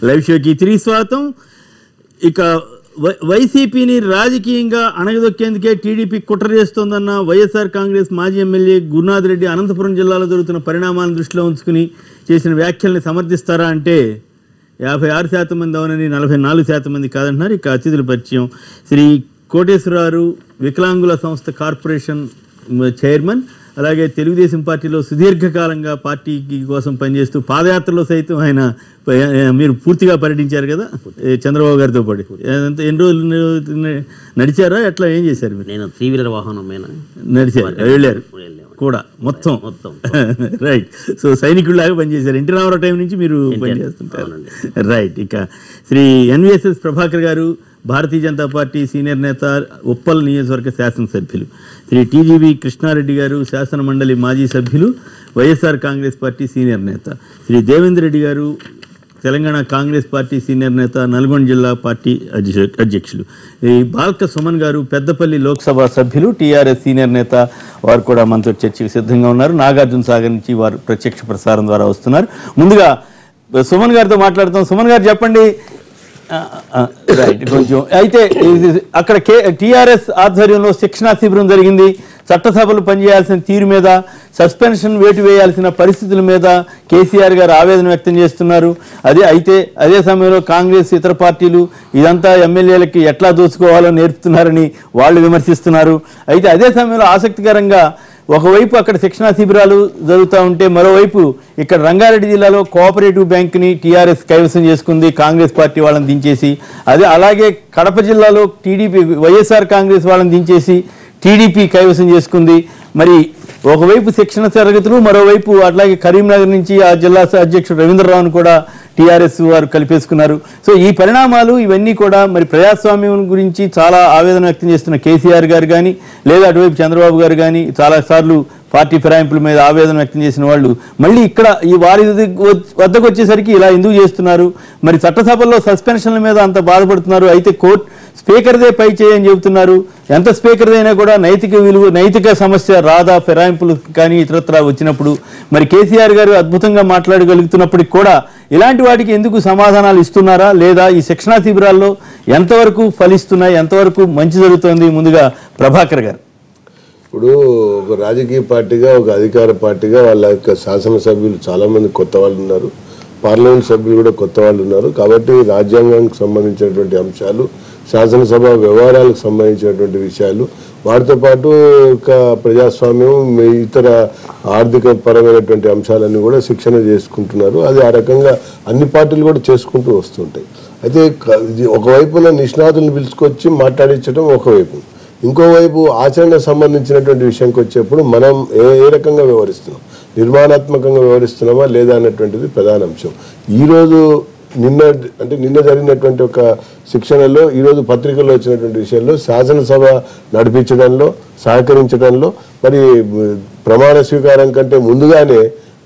Live షోకి తిరిగి స్వాగతం. ఇక వైసీపీని రాజకీయంగా అణగదొక్కేందుకే టీడీపీ కుట్ర చేస్తోందన్న వైఎస్ఆర్ కాంగ్రెస్ మాజీ ఎమ్మెల్యే గురునాథ్ రెడ్డి అనంతపురం జిల్లాలో జరుగుతున్న పరిణామాలను దృష్టిలో ఉంచుకుని చేసిన వ్యాఖ్యల్ని సమర్థిస్తారా అంటే 56% మంది అవునని 44% మంది కాదంటున్నారు. ఇక అతిథుల పరిచయం శ్రీ కోటేశ్వరరావు, వికలాంగుల సంస్థ కార్పొరేషన్ చైర్మన్, అలాగే తెలుగుదేశం పార్టీలో సుదీర్ఘకాలంగా పార్టీకి కోసం పనిచేస్తూ పాదయాత్రలో సైతం ఆయన మీరు పూర్తిగా పర్యటించారు కదా చంద్రబాబు గారితో పాటు. ఎన్ని రోజులు నడిచారా, ఎట్లా ఏం చేశారు మీరు? నేను 3 వీలర్ వాహనం నడిచారు, వెళ్ళారు కూడా మొత్తం రైట్. సో సైనికుడిలాగా పనిచేశారు. ఎన్టీ రామారావు టైం నుంచి మీరు పనిచేస్తుంటారు రైట్. ఇక శ్రీ ఎన్విఎస్ఎస్ ప్రభాకర్ గారు, భారతీయ జనతా పార్టీ సీనియర్ నేత, ఉప్పల్ నియోజకవర్గ శాసనసభ్యులు. శ్రీ టీజీవీ కృష్ణారెడ్డి గారు, శాసన మండలి మాజీ సభ్యులు, వైఎస్ఆర్ కాంగ్రెస్ పార్టీ సీనియర్ నేత. శ్రీ దేవేంద్ర రెడ్డి గారు, తెలంగాణ కాంగ్రెస్ పార్టీ సీనియర్ నేత, నల్గొండ జిల్లా పార్టీ అధ్యక్షులు. ఈ బాల్క సుమన్ గారు, పెద్దపల్లి లోక్సభ సభ్యులు, టీఆర్ఎస్ సీనియర్ నేత, వారు కూడా మనతో చర్చకు సిద్ధంగా ఉన్నారు. నాగార్జున సాగర్ నుంచి వారు ప్రత్యక్ష ప్రసారం ద్వారా వస్తున్నారు. ముందుగా సుమన్ గారితో మాట్లాడుతాం. సుమన్ గారు చెప్పండి. రైట్, కొంచెం అయితే అక్కడ టీఆర్ఎస్ ఆధ్వర్యంలో శిక్షణా శిబిరం జరిగింది. చట్టసభలు పనిచేయాల్సిన తీరు మీద, సస్పెన్షన్ వేటు వేయాల్సిన పరిస్థితుల మీద కేసీఆర్ గారు ఆవేదన వ్యక్తం చేస్తున్నారు. అదే సమయంలో కాంగ్రెస్ ఇతర పార్టీలు ఇదంతా ఎమ్మెల్యేలకి ఎట్లా దోచుకోవాలో నేర్పుతున్నారని వాళ్ళు విమర్శిస్తున్నారు. అయితే అదే సమయంలో ఆసక్తికరంగా ఒకవైపు అక్కడ శిక్షణా శిబిరాలు జరుగుతూ ఉంటే, మరోవైపు ఇక్కడ రంగారెడ్డి జిల్లాలో కోఆపరేటివ్ బ్యాంక్ని టీఆర్ఎస్ కైవసం చేసుకుంది, కాంగ్రెస్ పార్టీ వాళ్ళని దించేసి. అలాగే కడప జిల్లాలో టీడీపీ వైఎస్ఆర్ కాంగ్రెస్ వాళ్ళని దించేసి టీడీపీ కైవసం చేసుకుంది. మరి ఒకవైపు శిక్షణ తరగతులు, మరోవైపు అట్లాగే కరీంనగర్ నుంచి ఆ జిల్లా అధ్యక్షుడు రవీంద్రరావును కూడా టీఆర్ఎస్ వారు కలిపేసుకున్నారు. సో ఈ పరిణామాలు ఇవన్నీ కూడా మరి ప్రజాస్వామ్యం గురించి చాలా ఆవేదన వ్యక్తం చేస్తున్న కేసీఆర్ గారు కానీ, లేదా అటువైపు చంద్రబాబు గారు కానీ చాలాసార్లు పార్టీ ఫిరాయింపుల మీద ఆవేదన వ్యక్తం చేసిన వాళ్ళు మళ్ళీ ఇక్కడ ఈ వారి వద్దకు వచ్చేసరికి ఇలా ఎందుకు చేస్తున్నారు? మరి చట్టసభల్లో సస్పెన్షన్ల మీద అంత బాధపడుతున్నారు. అయితే కోర్టు స్పీకర్దే పై చేయని చెబుతున్నారు. ఎంత స్పీకర్దైనా కూడా నైతిక సమస్య రాదా ఫిరాయింపులు కానీ ఇతరత్రా వచ్చినప్పుడు? మరి కేసీఆర్ గారు అద్భుతంగా మాట్లాడగలుగుతున్నప్పటికి కూడా ఇలాంటి వాటికి ఎందుకు సమాధానాలు ఇస్తున్నారా, లేదా ఈ శిక్షణా శిబిరాల్లో ఎంతవరకు ఫలిస్తున్నాయి, ఎంతవరకు మంచి జరుగుతోంది? ముందుగా ప్రభాకర్ గారు. ఇప్పుడు ఒక రాజకీయ పార్టీగా, ఒక అధికార పార్టీగా వాళ్ళ యొక్క శాసనసభ్యులు చాలామంది కొత్త వాళ్ళు ఉన్నారు, పార్లమెంట్ సభ్యులు కూడా కొత్త వాళ్ళు ఉన్నారు. కాబట్టి రాజ్యాంగానికి సంబంధించినటువంటి అంశాలు, శాసనసభ వ్యవహారాలకు సంబంధించినటువంటి విషయాలు, వాటితో పాటు ప్రజాస్వామ్యం, ఇతర ఆర్థిక పరమైనటువంటి అంశాలన్నీ కూడా శిక్షణ చేసుకుంటున్నారు. అది ఆ రకంగా అన్ని పార్టీలు కూడా చేసుకుంటూ వస్తుంటాయి. అయితే ఒకవైపున నిష్ణాతులను పిలుచుకొచ్చి మాట్లాడించడం ఒకవైపు, ఇంకోవైపు ఆచరణకు సంబంధించినటువంటి విషయంకి వచ్చేప్పుడు మనం ఏ రకంగా వ్యవహరిస్తున్నాం, నిర్మాణాత్మకంగా వ్యవహరిస్తున్నామా లేదా అన్నటువంటిది ప్రధాన అంశం. ఈరోజు నిన్న జరిగినటువంటి ఒక శిక్షణలో, ఈరోజు పత్రికల్లో వచ్చినటువంటి విషయంలో శాసనసభ నడిపించడంలో, సహకరించడంలో మరి ప్రమాణ స్వీకారం కంటే ముందుగానే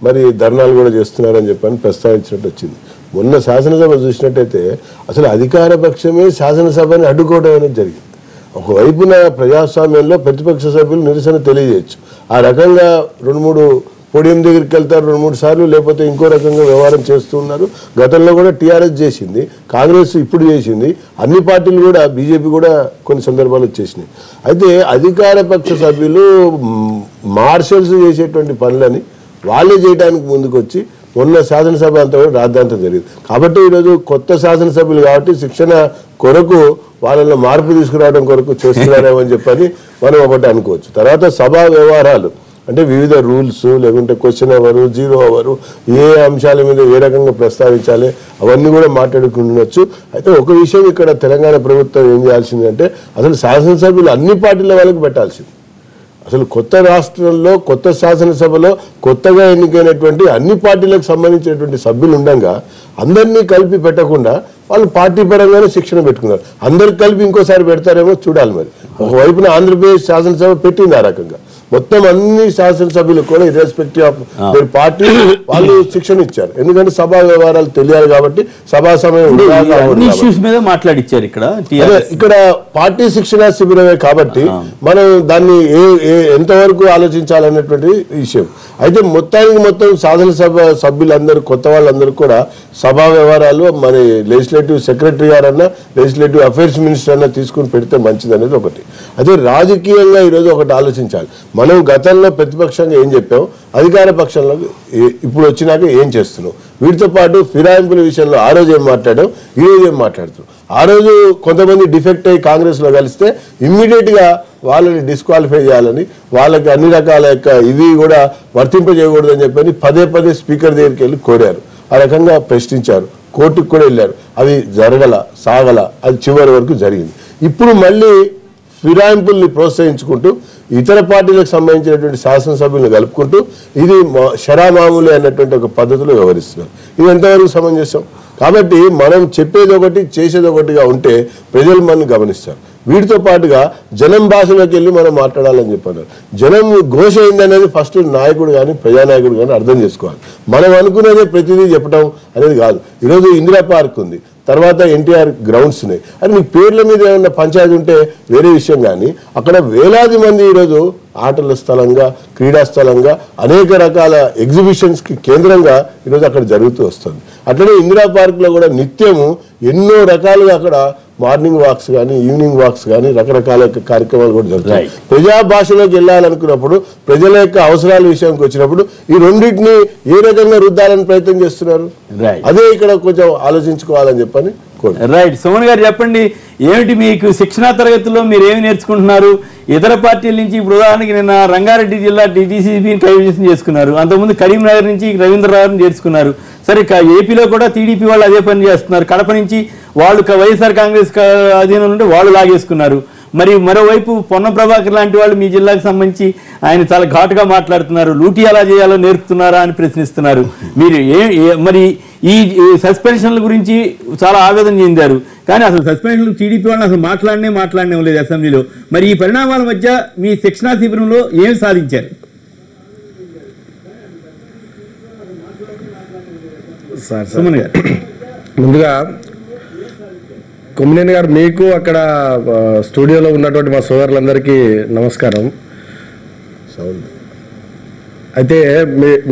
మరి ధర్నాలు కూడా చేస్తున్నారని చెప్పని ప్రస్తావించినట్టు వచ్చింది. మొన్న శాసనసభ చూసినట్టయితే అసలు అధికార పక్షమే శాసనసభని అడ్డుకోవడం అనేది జరిగింది. ఒకవైపున ప్రజాస్వామ్యంలో ప్రతిపక్ష సభ్యులు నిరసన తెలియజేయచ్చు, ఆ రకంగా 2-3 పోడియం దగ్గరికి వెళ్తారు 2-3 సార్లు, లేకపోతే ఇంకో రకంగా వ్యవహారం చేస్తూ ఉన్నారు. గతంలో కూడా టీఆర్ఎస్ చేసింది, కాంగ్రెస్ ఇప్పుడు చేసింది, అన్ని పార్టీలు కూడా, బీజేపీ కూడా కొన్ని సందర్భాలు చేసినాయి. అయితే అధికార పక్ష సభ్యులు మార్షల్స్ చేసేటువంటి పనులని వాళ్ళే చేయడానికి ముందుకు వచ్చి మొన్న శాసనసభ అంతా కూడా రాద్ధాంతం జరిగింది. కాబట్టి ఈరోజు కొత్త శాసనసభ్యులు కాబట్టి శిక్షణ కొరకు వాళ్ళలో మార్పు తీసుకురావడం కొరకు చేస్తున్నారేమో అని చెప్పని మనం ఒకటి అనుకోవచ్చు. తర్వాత సభా వ్యవహారాలు అంటే వివిధ రూల్స్, లేకుంటే క్వశ్చన్ అవరు, 0 అవరు, ఏ అంశాల మీద ఏ రకంగా ప్రస్తావించాలి అవన్నీ కూడా మాట్లాడుకుండొచ్చు. అయితే ఒక విషయం ఇక్కడ తెలంగాణ ప్రభుత్వం ఏం చేయాల్సిందంటే అసలు శాసనసభ్యులు అన్ని పార్టీల వాళ్ళకి పెట్టాల్సింది. అసలు కొత్త రాష్ట్రంలో, కొత్త శాసనసభలో కొత్తగా ఎన్నికైనటువంటి అన్ని పార్టీలకు సంబంధించినటువంటి సభ్యులు ఉండగా అందరినీ కలిపి పెట్టకుండా వాళ్ళు పార్టీ పరంగానే శిక్షణ పెట్టుకున్నారు. అందరికి కలిపి ఇంకోసారి పెడతారేమో చూడాలి. మరి ఒకవైపున ఆంధ్రప్రదేశ్ శాసనసభ పెట్టింది ఆ రకంగా, మొత్తం అన్ని శాసనసభ్యులు కూడా ఇర్రెస్పెక్టివ్ ఆఫ్ దేర్ పార్టీ వాళ్ళు శిక్షణ ఇచ్చారు. ఎందుకంటే సభా వ్యవహారాలు తెలియాలి కాబట్టి సభా సమయం మీద మాట్లాడిచ్చారు. ఇక్కడ పార్టీ శిక్షణ శిబిరమే కాబట్టి మనం దాన్ని ఎంతవరకు ఆలోచించాలనేటువంటి విషయం. అయితే మొత్తం శాసనసభ సభ్యులందరూ కొత్త వాళ్ళందరూ కూడా సభా వ్యవహారాలు మన లెజిస్లేటివ్ సెక్రటరీ గారన్నా లెజిస్లేటివ్ అఫైర్స్ మినిస్టర్ అన్నా తీసుకుని పెడితే మంచిది అనేది ఒకటి. అదే రాజకీయంగా ఈరోజు ఒకటి ఆలోచించాలి. మనం గతంలో ప్రతిపక్షంగా ఏం చెప్పాం, అధికార పక్షంలో ఇప్పుడు వచ్చినాక ఏం చేస్తున్నాం. వీటితో పాటు ఫిరాయింపుల విషయంలో ఆ రోజు ఏం మాట్లాడాం, ఈ రోజు ఏం మాట్లాడుతున్నాం. ఆ రోజు కొంతమంది డిఫెక్ట్ అయ్యి కాంగ్రెస్లో కలిస్తే ఇమ్మీడియట్గా వాళ్ళని డిస్క్వాలిఫై చేయాలని, వాళ్ళకి అన్ని రకాల ఇవి కూడా వర్తింపజేయకూడదని చెప్పని పదే స్పీకర్ దగ్గరికి వెళ్ళి కోరారు. ఆ రకంగా ప్రశ్నించారు, కోర్టుకు కూడా వెళ్ళారు. అది సాగల అది చివరి వరకు జరిగింది. ఇప్పుడు మళ్ళీ ఫిరాయింపుల్ని ప్రోత్సహించుకుంటూ ఇతర పార్టీలకు సంబంధించినటువంటి శాసనసభ్యులను కలుపుకుంటూ ఇది షరామామూలి అన్నటువంటి ఒక పద్ధతిలో వ్యవహరిస్తున్నారు. ఇది ఎంతవరకు సమంజసం? కాబట్టి మనం చెప్పేది ఒకటి చేసేది ఒకటిగా ఉంటే ప్రజలు మనల్ని గమనిస్తారు. వీటితో పాటుగా జనం భాషలోకి వెళ్ళి మనం మాట్లాడాలని చెప్పారు. జనం ఘోష ఏందనేది ఫస్ట్ నాయకుడు కానీ ప్రజానాయకుడు కానీ అర్థం చేసుకోవాలి. మనం అనుకునేదే ప్రతిదీ చెప్పడం అనేది కాదు. ఈరోజు ఇందిరా పార్క్ ఉంది, తర్వాత ఎన్టీఆర్ గ్రౌండ్స్ ఉన్నాయి. అది మీ పేర్ల మీద ఏమన్నా పంచాయతీ ఉంటే వేరే విషయం, కానీ అక్కడ వేలాది మంది ఈరోజు ఆటల స్థలంగా, క్రీడా స్థలంగా, అనేక రకాల ఎగ్జిబిషన్స్కి కేంద్రంగా ఈరోజు అక్కడ జరుగుతూ వస్తుంది. అట్లనే ఇందిరా పార్క్లో కూడా నిత్యము ఎన్నో రకాలుగా అక్కడ మార్నింగ్ వాక్స్ కానీ ఈవినింగ్ వాక్స్ కానీ రకరకాల కార్యక్రమాలు కూడా జరుగుతాయి. ప్రజా భాషలోకి వెళ్ళాలనుకున్నప్పుడు, ప్రజల యొక్క అవసరాల విషయానికి వచ్చినప్పుడు ఈ రెండింటిని ఏ రకంగా రుద్దాలని ప్రయత్నం చేస్తున్నారు, అదే ఇక్కడ కొంచెం ఆలోచించుకోవాలని చెప్పని. రైట్. సుమన్ గారు చెప్పండి, ఏమిటి మీకు శిక్షణా తరగతిలో మీరు ఏమి నేర్చుకుంటున్నారు? ఇతర పార్టీల నుంచి ఇప్పుడు ఉదాహరణకి నిన్న రంగారెడ్డి జిల్లా టీడీసీపీని కైవసం చేసుకున్నారు, అంతకుముందు కరీంనగర్ నుంచి రవీంద్రరావుని చేర్చుకున్నారు. సరే, ఏపీలో కూడా టీడీపీ వాళ్ళు అదే పని చేస్తున్నారు. కడప నుంచి వాళ్ళు వైఎస్ఆర్ కాంగ్రెస్ అధీనం నుండి వాళ్ళు లాగేసుకున్నారు. మరి మరోవైపు పొన్న ప్రభాకర్ లాంటి వాళ్ళు మీ జిల్లాకు సంబంధించి ఆయన చాలా ఘాటుగా మాట్లాడుతున్నారు. లూటీ ఎలా చేయాలో నేర్పుతున్నారా అని ప్రశ్నిస్తున్నారు. మీరు మరి ఈ సస్పెన్షన్ల గురించి చాలా ఆవేదన చెందారు, కానీ అసలు సస్పెన్షన్లు టీడీపీ వాళ్ళని అసలు మాట్లాడనే లేదు అసెంబ్లీలో. మరి ఈ పరిణామాల మధ్య మీ శిక్షణా శిబిరంలో ఏం సాధించారు? సుమన్ గారు, ముందుగా కొమ్మినేని గారు, మీకు అక్కడ స్టూడియోలో ఉన్నటువంటి మా సోదరులందరికీ నమస్కారం. అయితే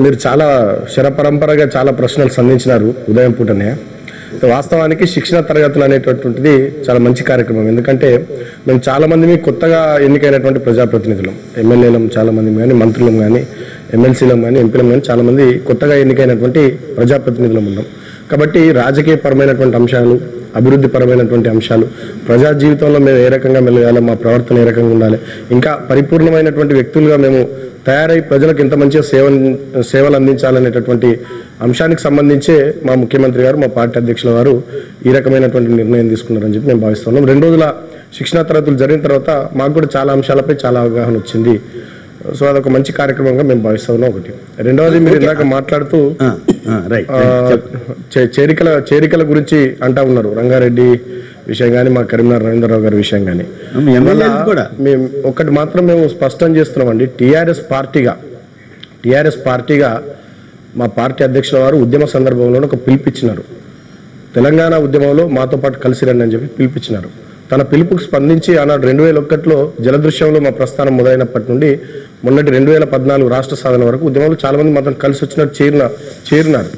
మీరు చాలా శరపరంపరగా చాలా ప్రశ్నలు సంధించినారు ఉదయం పూటనే. వాస్తవానికి శిక్షణ తరగతులు అనేటటువంటిది చాలా మంచి కార్యక్రమం. ఎందుకంటే మేము చాలామంది కొత్తగా ఎన్నికైనటువంటి ప్రజాప్రతినిధులం, ఎమ్మెల్యేలం చాలామంది కానీ, మంత్రులం కానీ, ఎమ్మెల్సీలం కానీ, ఎంపీలం కానీ చాలామంది కొత్తగా ఎన్నికైనటువంటి ప్రజాప్రతినిధులం ఉన్నాం. కాబట్టి రాజకీయపరమైనటువంటి అంశాలు, అభివృద్ధిపరమైనటువంటి అంశాలు, ప్రజా జీవితంలో మేము ఏ రకంగా మెలగాలి, మా ప్రవర్తన ఏ రకంగా ఉండాలి, ఇంకా పరిపూర్ణమైనటువంటి వ్యక్తులుగా మేము తయారై ప్రజలకు ఎంత మంచిగా సేవలు అందించాలనేటటువంటి అంశానికి సంబంధించే మా ముఖ్యమంత్రి గారు, మా పార్టీ అధ్యక్షుల వారు ఈ రకమైనటువంటి నిర్ణయం తీసుకున్నారని చెప్పి మేము భావిస్తున్నాం. 2 రోజుల శిక్షణా తరగతులు జరిగిన తర్వాత మాకు కూడా చాలా అంశాలపై చాలా అవగాహన వచ్చింది. సో అదొక మంచి కార్యక్రమంగా మేము భావిస్తా ఉన్నాం. ఒకటి. రెండవది, మీరు ఇందాక మాట్లాడుతూ చేరికల గురించి అంటా ఉన్నారు. రంగారెడ్డి విషయం కానీ, మా కరీంనగర్ రవీంద్రరావు గారి విషయం కానీ, మేము ఒకటి మాత్రం మేము స్పష్టం చేస్తున్నామండి. టీఆర్ఎస్ పార్టీగా మా పార్టీ అధ్యక్షుల వారు ఉద్యమ సందర్భంలో ఒక పిలుపిచ్చినారు. తెలంగాణ ఉద్యమంలో మాతో పాటు కలిసి రండి అని చెప్పి పిలిపించినారు. తన పిలుపుకు స్పందించి ఆనాడు 2001లో జలదృశ్యంలో మా ప్రస్థానం మొదలైనప్పటి నుండి మొన్నటి 2014 రాష్ట్ర సాధన వరకు ఉద్యమంలో చాలా మంది మాత్రం కలిసి వచ్చినట్టు చేరినారు.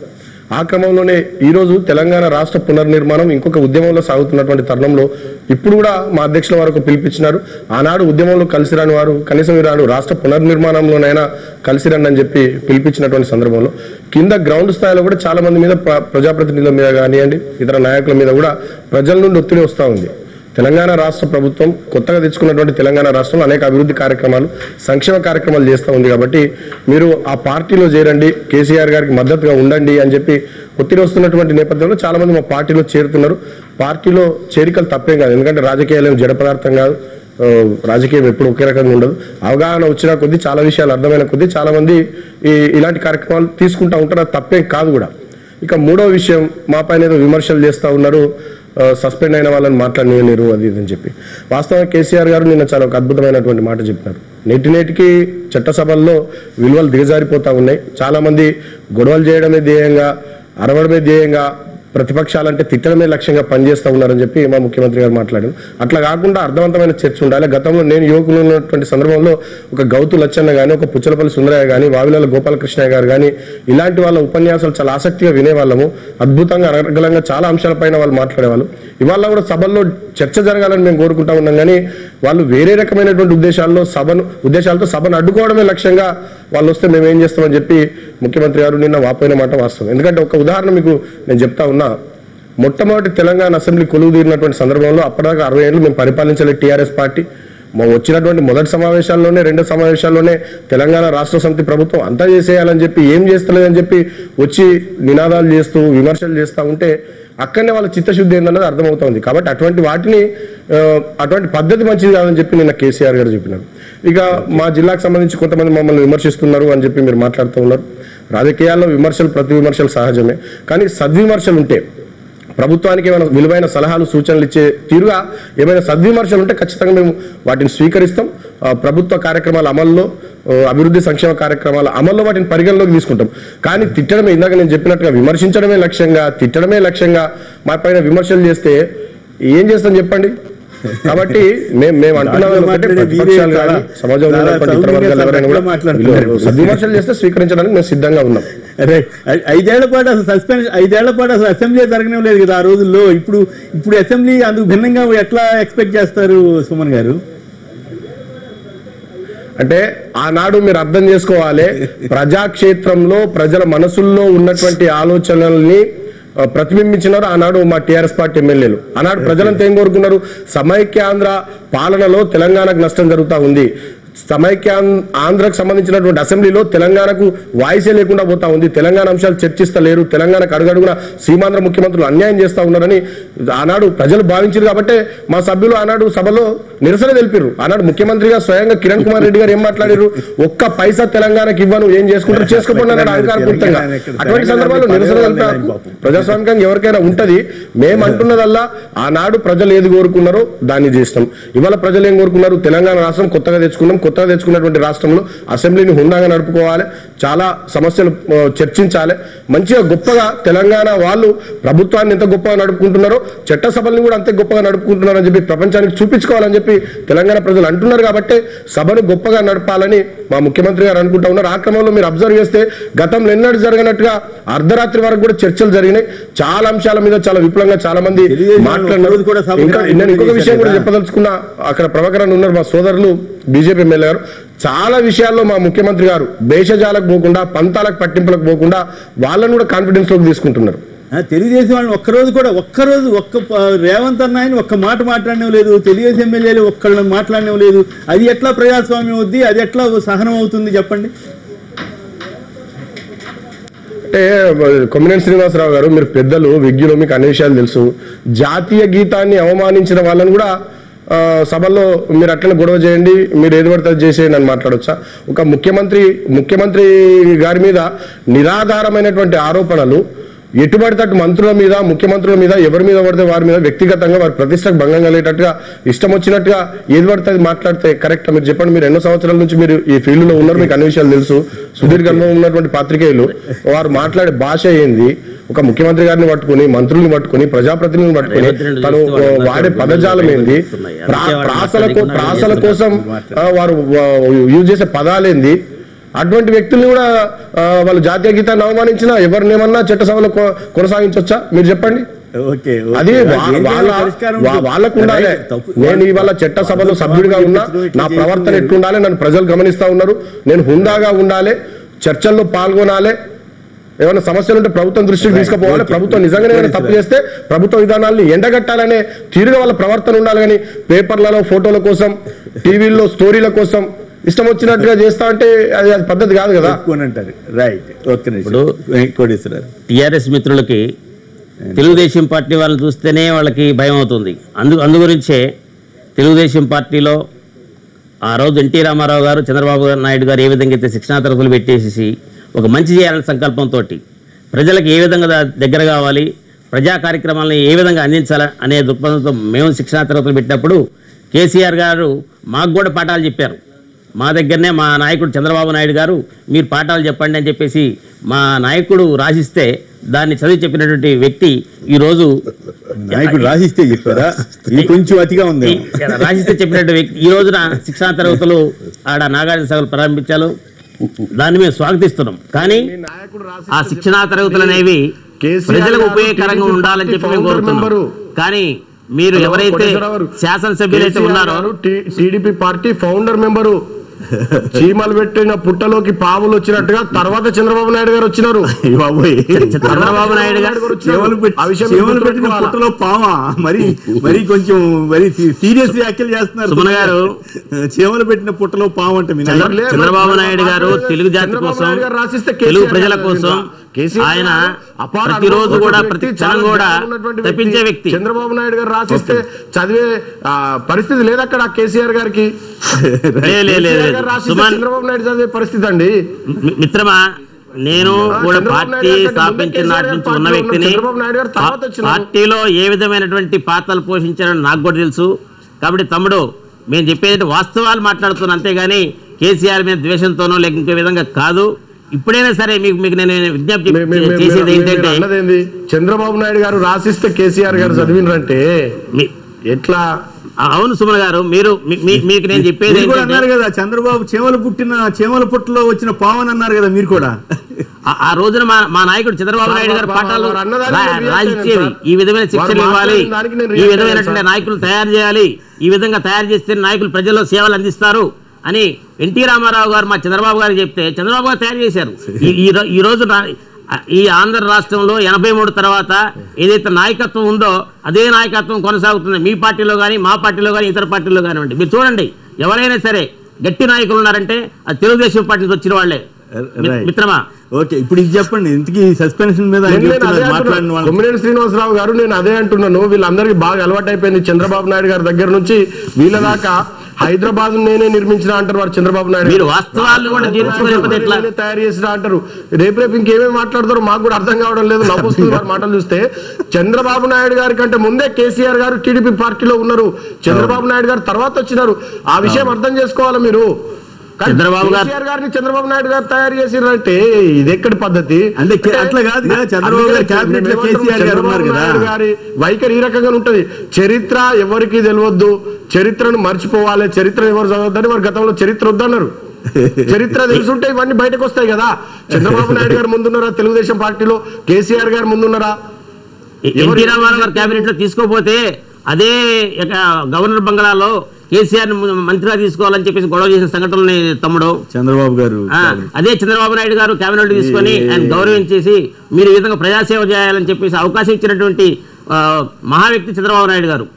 ఆ క్రమంలోనే ఈరోజు తెలంగాణ రాష్ట్ర పునర్నిర్మాణం ఇంకొక ఉద్యమంలో సాగుతున్నటువంటి తరుణంలో ఇప్పుడు కూడా మా అధ్యక్షుల వారు పిలిపించినారు. ఆనాడు ఉద్యమంలో కలిసి రాని వారు కనీసం ఈనాడు రాష్ట్ర పునర్నిర్మాణంలోనైనా కలిసి రండి అని చెప్పి పిలిపించినటువంటి సందర్భంలో కింద గ్రౌండ్ స్థాయిలో కూడా చాలా మంది మీద, ప్రజాప్రతినిధుల మీద కానివ్వండి, ఇతర నాయకుల మీద కూడా ప్రజల నుండి ఒత్తిడి వస్తూ ఉంది. తెలంగాణ రాష్ట్ర ప్రభుత్వం కొత్తగా తెచ్చుకున్నటువంటి తెలంగాణ రాష్ట్రంలో అనేక అభివృద్ధి కార్యక్రమాలు, సంక్షేమ కార్యక్రమాలు చేస్తూ ఉంది. కాబట్టి మీరు ఆ పార్టీలో చేరండి, కేసీఆర్ గారికి మద్దతుగా ఉండండి అని చెప్పి ఒత్తిడి వస్తున్నటువంటి నేపథ్యంలో చాలా మంది మా పార్టీలో చేరుతున్నారు. పార్టీలో చేరికలు తప్పేం కాదు, ఎందుకంటే రాజకీయాలు జడ పదార్థం కాదు. రాజకీయం ఎప్పుడు ఒకే రకంగా ఉండదు. అవగాహన వచ్చిన కొద్దీ, చాలా విషయాలు అర్థమైన కొద్దీ చాలా మంది ఇలాంటి కార్యక్రమాలు తీసుకుంటూ ఉంటారు. అది తప్పేం కాదు కూడా. ఇక మూడో విషయం, మా పైన ఏదో విమర్శలు చేస్తూ ఉన్నారు, సస్పెండ్ అయిన వాళ్ళని మాట్లాడలేరు అది ఇది అని చెప్పి. వాస్తవంగా కేసీఆర్ గారు నిన్న చాలా ఒక అద్భుతమైనటువంటి మాట చెప్పినారు. నేటికి చట్టసభల్లో విలువలు దిగజారిపోతూ ఉన్నాయి. చాలామంది గొడవలు చేయడమే ధ్యేయంగా, అరవడమే ధ్యేయంగా, ప్రతిపక్షాలంటే తిట్టడమే లక్ష్యంగా పనిచేస్తూ ఉన్నారని చెప్పి మా ముఖ్యమంత్రి గారు మాట్లాడారు. అట్లా కాకుండా అర్థవంతమైన చర్చ ఉండాలి. గతంలో నేను యువకులు ఉన్నటువంటి సందర్భంలో ఒక గౌతు లచ్చన్న కానీ, ఒక పుచ్చలపల్లి సుందరయ్య కానీ, వావిలాల గోపాలకృష్ణయ్య గారు కానీ ఇలాంటి వాళ్ళ ఉపన్యాసాలు చాలా ఆసక్తిగా వినేవాళ్ళము. అద్భుతంగా అనర్గళంగా చాలా అంశాలపైన వాళ్ళు మాట్లాడేవాళ్ళు. ఇవాళ కూడా సభల్లో చర్చ జరగాలని మేము కోరుకుంటా ఉన్నాం. కానీ వాళ్ళు వేరే రకమైనటువంటి ఉద్దేశాలతో సభను అడ్డుకోవడమే లక్ష్యంగా వాళ్ళు వస్తే మేము ఏం చేస్తామని చెప్పి ముఖ్యమంత్రి గారు నిన్న వాపోయిన మాట వాస్తవం. ఎందుకంటే ఒక ఉదాహరణ మీకు నేను చెప్తా ఉన్నా. మొట్టమొదటి తెలంగాణ అసెంబ్లీ కొలువు తీరినటువంటి సందర్భంలో అప్పటిదాకా 60 ఏళ్ళు మేము పరిపాలించలేదు టీఆర్ఎస్ పార్టీ. వచ్చినటువంటి మొదటి సమావేశాల్లోనే, రెండో సమావేశాల్లోనే తెలంగాణ రాష్ట్ర సమితి ప్రభుత్వం అంతా చేసేయాలని చెప్పి ఏం చేస్తలేదని చెప్పి వచ్చి నినాదాలు చేస్తూ విమర్శలు చేస్తూ ఉంటే అక్కడనే వాళ్ళ చిత్తశుద్ధి ఏందన్నది అర్థమవుతుంది. కాబట్టి అటువంటి పద్ధతి మంచిది కాదని చెప్పి నిన్న కేసీఆర్ గారు చెప్పినారు. ఇక మా జిల్లాకు సంబంధించి కొంతమంది మమ్మల్ని విమర్శిస్తున్నారు అని చెప్పి మీరు మాట్లాడుతూ ఉన్నారు. రాజకీయాల్లో ప్రతి విమర్శలు సహజమే. కానీ సద్విమర్శలు ఉంటే, ప్రభుత్వానికి ఏమైనా విలువైన సలహాలు సూచనలు ఇచ్చే తీరుగా ఏమైనా సద్విమర్శలు ఉంటే ఖచ్చితంగా మేము వాటిని స్వీకరిస్తాం. ప్రభుత్వ కార్యక్రమాల అమల్లో, అభివృద్ధి సంక్షేమ కార్యక్రమాల అమల్లో వాటిని పరిగణలోకి తీసుకుంటాం. కానీ తిట్టడమే, ఇందాక నేను చెప్పినట్టుగా విమర్శించడమే లక్ష్యంగా, తిట్టడమే లక్ష్యంగా మా పైన విమర్శలు చేస్తే ఏం చేస్తాం చెప్పండి. కాబట్టి మేము అంటున్నాం సమాజంలో ఇతర వర్గాలు ఎవరైనా కూడా సద్విమర్శలు చేస్తే స్వీకరించడానికి మేము సిద్ధంగా ఉన్నాం. 5 ఏళ్ల పాటు అసలు అసెంబ్లీ జరగడం లేదు కదా ఆ రోజుల్లో. ఇప్పుడు అసెంబ్లీ అందుకు భిన్నంగా ఎట్లా ఎక్స్పెక్ట్ చేస్తారు సుమన్ గారు? అంటే ఆనాడు మీరు అర్థం చేసుకోవాలి, ప్రజాక్షేత్రంలో ప్రజల మనసుల్లో ఉన్నటువంటి ఆలోచనల్ని ప్రతిబింబించినారు ఆనాడు మా టీఆర్ఎస్ పార్టీ ఎమ్మెల్యేలు. ఆనాడు ప్రజలంతా ఏం కోరుకున్నారు? సమైక్యాంధ్ర పాలనలో తెలంగాణకు నష్టం జరుగుతూ ఉంది, ఆంధ్రకు సంబంధించినటువంటి అసెంబ్లీలో తెలంగాణకు వాయిసే లేకుండా పోతా ఉంది, తెలంగాణ అంశాలు చర్చిస్తలేరు, తెలంగాణకు అడుగడుగున సీమాంధ్ర ముఖ్యమంత్రులు అన్యాయం చేస్తూ ఉన్నారని ఆనాడు ప్రజలు భావించారు. కాబట్టి మా సభ్యులు ఆనాడు సభలో నిరసన తెలిపారు. ఆనాడు ముఖ్యమంత్రిగా స్వయంగా కిరణ్ కుమార్ రెడ్డి గారు ఏం మాట్లాడారు? ఒక్క పైసా తెలంగాణకు ఇవ్వను, ఏం చేసుకుంటారు చేసుకోకుండా అహంకారపూర్తంగా. అటువంటి సందర్భాల్లో నిరసన ప్రజాస్వామికంగా ఎవరికైనా ఉంటది. మేము అంటున్నదల్లా ఆనాడు ప్రజలు ఏది కోరుకున్నారో దాన్ని చేస్తాం. ఇవాళ ప్రజలు ఏం కోరుకున్నారు? తెలంగాణ రాష్ట్రం కొత్తగా తెచ్చుకున్నటువంటి రాష్ట్రంలో అసెంబ్లీని హుందాగా నడుపుకోవాలి, చాలా సమస్యలు చర్చించాలి, మంచిగా గొప్పగా తెలంగాణ వాళ్ళు ప్రభుత్వాన్ని ఎంత గొప్పగా నడుపుకుంటున్నారో చట్టసభల్ని కూడా అంతే గొప్పగా నడుపుకుంటున్నారని చెప్పి ప్రపంచానికి చూపించుకోవాలని చెప్పి తెలంగాణ ప్రజలు అంటున్నారు. కాబట్టి సభను గొప్పగా నడపాలని మా ముఖ్యమంత్రి గారు అనుకుంటా ఉన్నారు. ఆ క్రమంలో మీరు అబ్జర్వ్ చేస్తే గతంలో ఎన్నడూ జరిగినట్టుగా అర్ధరాత్రి వరకు కూడా చర్చలు జరిగినాయి. చాలా అంశాల మీద చాలా విపులంగా చాలా మంది మాట్లాడినారు. నేను ఇంకొక విషయం కూడా చెప్పదలుచుకున్నా, అక్కడ ప్రభాకరన్ ఉన్నారు మా సోదరులు బీజేపీ ఎమ్మెల్యే గారు. చాలా విషయాల్లో మా ముఖ్యమంత్రి గారు భేషజాలకు పోకుండా, పంతాలకు పట్టింపులకు పోకుండా వాళ్ళను కూడా కాన్ఫిడెన్స్ లోకి తీసుకుంటున్నారు. తెలుగుదేశం వాళ్ళని ఒక్క రేవంత్ అన్న ఆయన ఒక్క మాట మాట్లాడడం లేదు, తెలుగుదేశం ఎమ్మెల్యేలు ఒక్కళ్ళని మాట్లాడడం లేదు. అది ఎట్లా ప్రజాస్వామ్యం అవుద్ది? అది ఎట్లా సహనం అవుతుంది చెప్పండి? అంటే కొమ్మినేని శ్రీనివాసరావు గారు, మీరు పెద్దలు, విజ్ఞులు, మీకు అన్ని విషయాలు తెలుసు. జాతీయ గీతాన్ని అవమానించిన వాళ్ళని కూడా సభల్లో మీరు అట్లనే గొడవ చేయండి, మీరు ఏది పడితే చేసేయండి అని మాట్లాడొచ్చా? ఒక ముఖ్యమంత్రి గారి మీద నిరాధారమైనటువంటి ఆరోపణలు ఎటుపడితే అటు మంత్రుల మీద, ముఖ్యమంత్రుల మీద, ఎవరి మీద పడితే వారి మీద వ్యక్తిగతంగా వారి ప్రతిష్టకు భంగం కలిగేటట్టుగా ఇష్టం వచ్చినట్టుగా ఏది పడితే అది మాట్లాడితే కరెక్ట్? మీరు చెప్పండి. మీరు ఎన్నో సంవత్సరాల నుంచి మీరు ఈ ఫీల్డ్ లో ఉన్నారు, మీకు అన్ని విషయాలు తెలుసు. సుదీర్ఘ అనుభవం ఉన్నటువంటి పాత్రికేయులు వారు మాట్లాడే భాష ఏంది? ఒక ముఖ్యమంత్రి గారిని పట్టుకుని, మంత్రుల్ని పట్టుకుని, ప్రజాప్రతినిధులను పట్టుకుని తను వాడే పదజాలం ఏంది? ప్రాసల కోసం వారు యూజ్ చేసే పదాలేంది? అటువంటి వ్యక్తుల్ని కూడా వాళ్ళు జాతీయ గీతాన్ని అవమానించినా, ఎవరినేమన్నా చట్టసభలో కొనసాగించవచ్చా? మీరు చెప్పండి. అది వాళ్ళకు ఉండాలి. నేను ఇవాళ చట్టసభలో సభ్యుడిగా ఉన్నా, నా ప్రవర్తన ఎట్లుండాలి నన్ను ప్రజలు గమనిస్తా ఉన్నారు. నేను హుందాగా ఉండాలి, చర్చల్లో పాల్గొనాలి, ఏమైనా సమస్యలు ఉంటే ప్రభుత్వం దృష్టికి తీసుకుపోవాలి, ప్రభుత్వం నిజంగానే ఏమైనా తప్పు చేస్తే ప్రభుత్వ విధానాలను ఎండగట్టాలనే తీరుగా వాళ్ళ ప్రవర్తన ఉండాలి. కానీ పేపర్లలో ఫోటోల కోసం, టీవీల్లో స్టోరీల కోసం ఇష్టం వచ్చినట్టుగా చేస్తా అంటే అది పద్ధతి కాదు కదా. ఇప్పుడు టిఆర్ఎస్ మిత్రులకి తెలుగుదేశం పార్టీ వాళ్ళని చూస్తేనే వాళ్ళకి భయం అవుతుంది. అందుగురించే తెలుగుదేశం పార్టీలో ఆ రోజు ఎన్టీ రామారావు గారు, చంద్రబాబు నాయుడు గారు ఏ విధంగా అయితే శిక్షణా తరగతులు పెట్టేసి ఒక మంచి చేయాలనే సంకల్పంతో ప్రజలకు ఏ విధంగా దగ్గర కావాలి, ప్రజా కార్యక్రమాలను ఏ విధంగా అందించాలి అనే దృక్పథంతో మేము శిక్షణా తరగతులు పెట్టినప్పుడు కేసీఆర్ గారు మాకు కూడా పాఠాలు చెప్పారు. మా దగ్గరనే మా నాయకుడు చంద్రబాబు నాయుడు గారు మీరు పాఠాలు చెప్పండి అని చెప్పేసి మా నాయకుడు రాసిస్తే దాన్ని చదివి చెప్పినటువంటి వ్యక్తి ఈరోజు నాయకుడు రాసిస్తే చెప్పారా? ఇది కొంచెం అతిగా ఉంది. రాసిస్తే చెప్పినట్టు వ్యక్తి ఈ రోజున శిక్షణా తరగతులు ఆడ నాగార్జున సభలు ప్రారంభించారు. దాన్ని మేము స్వాగతిస్తున్నాం. కానీ ఆ శిక్షణా తరగతులు అనేవి ప్రజలకు ఉపయోగకరంగా ఉండాలని చెప్పి మేము కోరుతున్నాం. కానీ మీరు ఎవరైతే శాసనసభ్యులైతే ఉన్నారో టీడీపీ పార్టీ ఫౌండర్ మెంబరు చీమలు పెట్టిన పుట్టలోకి పాములు వచ్చినట్టుగా తర్వాత చంద్రబాబు నాయుడు గారు వచ్చినారు. చంద్రబాబు నాయుడు గారు పెట్టిన పుట్టలో పామా? మరి కొంచెం సీరియస్ వ్యాఖ్యలు చేస్తున్నారు సుమన్ గారు. చీమలు పెట్టిన పుట్టలో పాము అంటే చంద్రబాబు నాయుడు గారు తెలుగు జాతి కోసం, తెలుగు ప్రజల కోసం ఆయన ప్రతిరోజు కూడా ప్రతి క్షణం కూడా తప్పించే వ్యక్తి. చంద్రబాబు నాయుడు గారు రాసిస్తే చదివే పరిస్థితి లేదు అక్కడ కేసీఆర్ గారికి. చంద్రబాబు నాయుడు చదివే పరిస్థితి అండి. మిత్రమా, నేను కూడా పార్టీ స్థాపించిన నాటి నుంచి ఉన్న వ్యక్తిని. పార్టీలో ఏ విధమైనటువంటి పాత్రలు పోషించారని నాకు కూడా తెలుసు. కాబట్టి తమ్ముడు, మేము చెప్పేది వాస్తవాలు మాట్లాడుతున్నాం, అంతేగాని కేసీఆర్ మీద ద్వేషంతోనో లేక ఇంకో విధంగా కాదు. ఇప్పుడైనా సరే మీకు నేను విజ్ఞప్తి చేసేది ఏంటంటే, చంద్రబాబు నాయుడు గారు రాసిస్తే కేసీఆర్ గారు చదివినంటే ఎట్లా? అవును సుమన్ గారు, మీకు నేను చెప్పేది అన్నారు కదా, చంద్రబాబు చేమల పుట్టలో వచ్చిన పావన్ అన్నారు కదా మీరు కూడా. ఆ రోజున మా నాయకుడు చంద్రబాబు నాయుడు గారు పాఠాలు రాయించేది, ఈ విధమైన శిక్షలు ఇవ్వాలి, ఈ విధమైనటువంటి నాయకులు తయారు చేయాలి, ఈ విధంగా తయారు చేస్తే నాయకులు ప్రజల్లో సేవలు అందిస్తారు అని ఎన్టీ రామారావు గారు మా చంద్రబాబు గారు చెప్తే చంద్రబాబు గారు తయారు చేశారు. ఈ రోజు ఈ ఆంధ్ర రాష్ట్రంలో 83 తర్వాత ఏదైతే నాయకత్వం ఉందో అదే నాయకత్వం కొనసాగుతుంది. మీ పార్టీలో కానీ, మా పార్టీలో కానీ, ఇతర పార్టీలో కానివ్వండి. మీరు చూడండి, ఎవరైనా సరే గట్టి నాయకులు ఉన్నారంటే అది తెలుగుదేశం పార్టీ నుంచి వచ్చిన వాళ్ళే. మిత్రమా, ఓకే, ఇప్పుడు ఇది చెప్పండి, ఇంతకీ సస్పెన్షన్ మీద కొమ్మినేని శ్రీనివాసరావు గారు, నేను అదే అంటున్నాను. వీళ్ళందరికీ బాగా అలవాటు అయిపోయింది. చంద్రబాబు నాయుడు గారి దగ్గర నుంచి వీళ్ళ దాకా హైదరాబాద్ నేనే నిర్మించిన అంటారు వారు. చంద్రబాబు నాయుడు తయారు చేసిన అంటారు. రేపు ఇంకేమేమి మాట్లాడతారో మాకు కూడా అర్థం కావడం లేదు. నవ్వుస్తుంది వారి మాటలు చూస్తే. చంద్రబాబు నాయుడు గారి కంటే ముందే కేసీఆర్ గారు టీడీపీ పార్టీలో ఉన్నారు, చంద్రబాబు నాయుడు గారు తర్వాత వచ్చినారు. ఆ విషయం అర్థం చేసుకోవాలి మీరు. చంద్రబాబు గారిని చంద్రబాబు నాయుడు గారు తయారు చేసిరంటే ఇది ఎక్కడి పద్ధతి? అంటే అట్లా కాదు, చంద్రబాబు గారి క్యాబినెట్ లో కేసీఆర్ గారి వైఖరి ఈ రకంగా ఉంటది. చరిత్ర ఎవరికి తెలియద్దు, చరిత్రను మర్చిపోవాలి, చరిత్ర ఎవరు చదవద్దని వారు గతంలో చరిత్ర వద్దన్నారు. చరిత్ర తెలుసుంటే ఇవన్నీ బయటకు వస్తాయి కదా. చంద్రబాబు నాయుడు గారు ముందున్నారా తెలుగుదేశం పార్టీలో? కేసీఆర్ గారు ముందున్నారా? ఎన్టీ రామారావు గారు క్యాబినెట్ లో తీసుకోపోతే అదే గవర్నర్ బంగ్లాలో కేసీఆర్ మంత్రిగా తీసుకోవాలని చెప్పేసి గొడవ చేసిన సంఘటనని తమ్ముడు చంద్రబాబు గారు, అదే చంద్రబాబు నాయుడు గారు క్యాబినెట్ తీసుకొని ఆయన గౌరవించేసి మీరు ఈ విధంగా ప్రజాసేవ చేయాలని చెప్పేసి అవకాశం ఇచ్చినటువంటి మహా వ్యక్తి చంద్రబాబు నాయుడు గారు.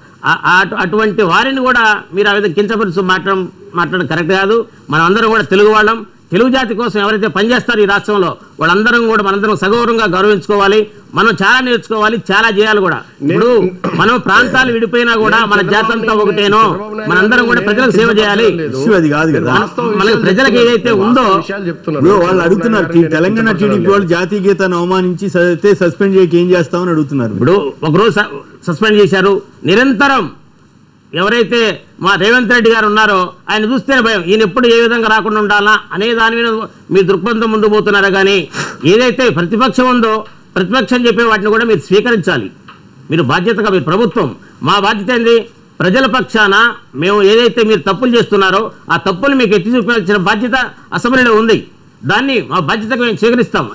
అటువంటి వారిని కూడా మీరు ఆ విధంగా కించపరుచు మాట్లాడడం కరెక్ట్ కాదు. మనం అందరం కూడా తెలుగు వాళ్ళం. తెలుగు జాతి కోసం ఎవరైతే పనిచేస్తారో ఈ రాష్ట్రంలో వాళ్ళందరం కూడా మనందరం సగౌరవంగా గౌరవించుకోవాలి. మనం చాలా నేర్చుకోవాలి, చాలా చేయాలి కూడా. ఇప్పుడు మనం ప్రాంతాలు విడిపోయినా కూడా మన జాతి అంతా ఒకటేనో, మనందరం కూడా ప్రజలకు సేవ చేయాలి. అది కాదు కదా, మనకి ప్రజలకు ఏదైతే ఉందో వాళ్ళు అడుగుతున్నారు. తెలంగాణ టీడీపీ వాళ్ళు జాతీయ గీతాన్ని అవమానించి సస్పెండ్ చేయక ఏం చేస్తామని అడుగుతున్నారు. ఇప్పుడు ఒకరోజు సస్పెండ్ చేశారు. నిరంతరం ఎవరైతే మా రేవంత్ రెడ్డి గారు ఉన్నారో ఆయన చూస్తేనే భయం, ఈయన ఎప్పుడు ఏ విధంగా రాకుండా ఉండాలా అనే దాని మీద మీ దృక్పథం ముందు పోతున్నారా. కానీ ఏదైతే ప్రతిపక్షం ఉందో ప్రతిపక్షం చెప్పే వాటిని కూడా మీరు స్వీకరించాలి. మీరు బాధ్యతగా, మీరు ప్రభుత్వం, మా బాధ్యత ఏంది? ప్రజల పక్షాన మేము ఏదైతే మీరు తప్పులు చేస్తున్నారో ఆ తప్పులు మీకు ఎత్తి చూపాల్సిన బాధ్యత అసెంబ్లీలో ఉంది. దాన్ని మా బాధ్యతగా మేము స్వీకరిస్తాం.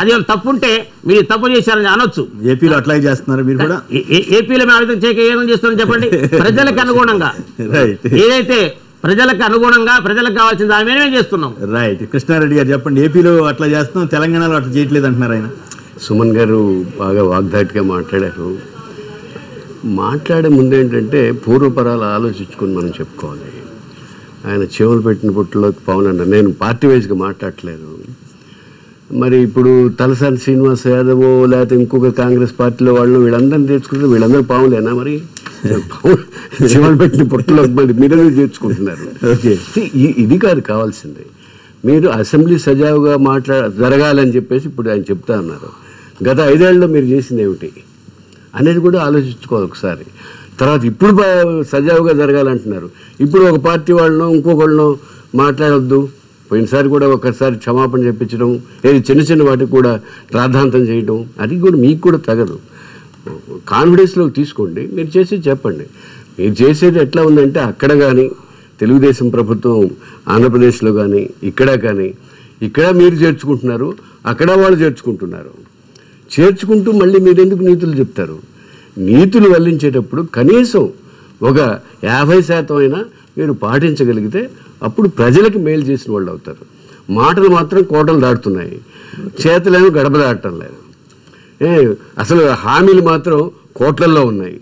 అది తప్పు ఉంటే మీరు తప్పు చేశారని అనొచ్చు. ఏపీలో అట్లా చేస్తున్నారు మీరు కూడా. ఏపీలో మేము ఆ విధంగా ఏమని చేస్తున్నాం చెప్పండి. ప్రజలకు అనుగుణంగా ఏదైతే ప్రజలకు అనుగుణంగా ప్రజలకు కావాల్సిన దాని మీద మేము చేస్తున్నాం. రైట్. కృష్ణారెడ్డి గారు చెప్పండి, ఏపీలో అట్లా చేస్తున్నాం, తెలంగాణలో అట్లా చేయట్లేదు అంటున్నారు ఆయన. సుమన్ గారు బాగా వాగ్దాటిగా మాట్లాడారు. మాట్లాడే ముందేంటంటే పూర్వపరాలు ఆలోచించుకొని మనం చెప్పుకోవాలి. ఆయన చెవులు పెట్టిన పుట్టలోకి పవన్ అన్నారు. నేను పార్టీ వైజ్గా మాట్లాడట్లేదు. మరి ఇప్పుడు తలసాని శ్రీనివాస్ యాదవ్ లేకపోతే ఇంకొక కాంగ్రెస్ పార్టీలో వాళ్ళు వీళ్ళందరినీ తెచ్చుకుంటే వీళ్ళందరూ పావులేనా? మరి చెవులు పెట్టిన పుట్టలోకి మరి మీరే చేర్చుకుంటున్నారు. ఇది కాదు కావాల్సింది. మీరు అసెంబ్లీ సజావుగా జరగాలని చెప్పేసి ఇప్పుడు ఆయన చెప్తా ఉన్నారు. గత 5 ఏళ్ళలో మీరు చేసింది ఏమిటి అనేది కూడా ఆలోచించుకోవాలి ఒకసారి. తర్వాత ఇప్పుడు సజావుగా జరగాలంటున్నారు. ఇప్పుడు ఒక పార్టీ వాళ్ళనో ఇంకొకళ్ళనో మాట్లాడొద్దు, పోయినసారి కూడా ఒకసారి క్షమాపణ చెప్పించడం, ఏది చిన్న చిన్న వాటికి కూడా రాద్ధాంతం చేయడం, అది కూడా మీకు కూడా తగదు. కాన్ఫిడెన్స్లోకి తీసుకోండి, మీరు చేసేది చెప్పండి. మీరు చేసేది ఎట్లా ఉందంటే అక్కడ కానీ తెలుగుదేశం ప్రభుత్వం ఆంధ్రప్రదేశ్లో కానీ ఇక్కడ మీరు చేర్చుకుంటున్నారు, అక్కడ వాళ్ళు చేర్చుకుంటున్నారు. చేర్చుకుంటూ మళ్ళీ మీరు ఎందుకు నీతులు చెప్తారు? నీతులు వల్లించేటప్పుడు కనీసం ఒక 50% అయినా మీరు పాటించగలిగితే అప్పుడు ప్రజలకు మేలు చేసిన వాళ్ళు అవుతారు. మాటలు మాత్రం కోటలు దాటుతున్నాయి, చేతులేమో గడప దాటం లేదు. అసలు హామీలు మాత్రం కోట్లల్లో ఉన్నాయి,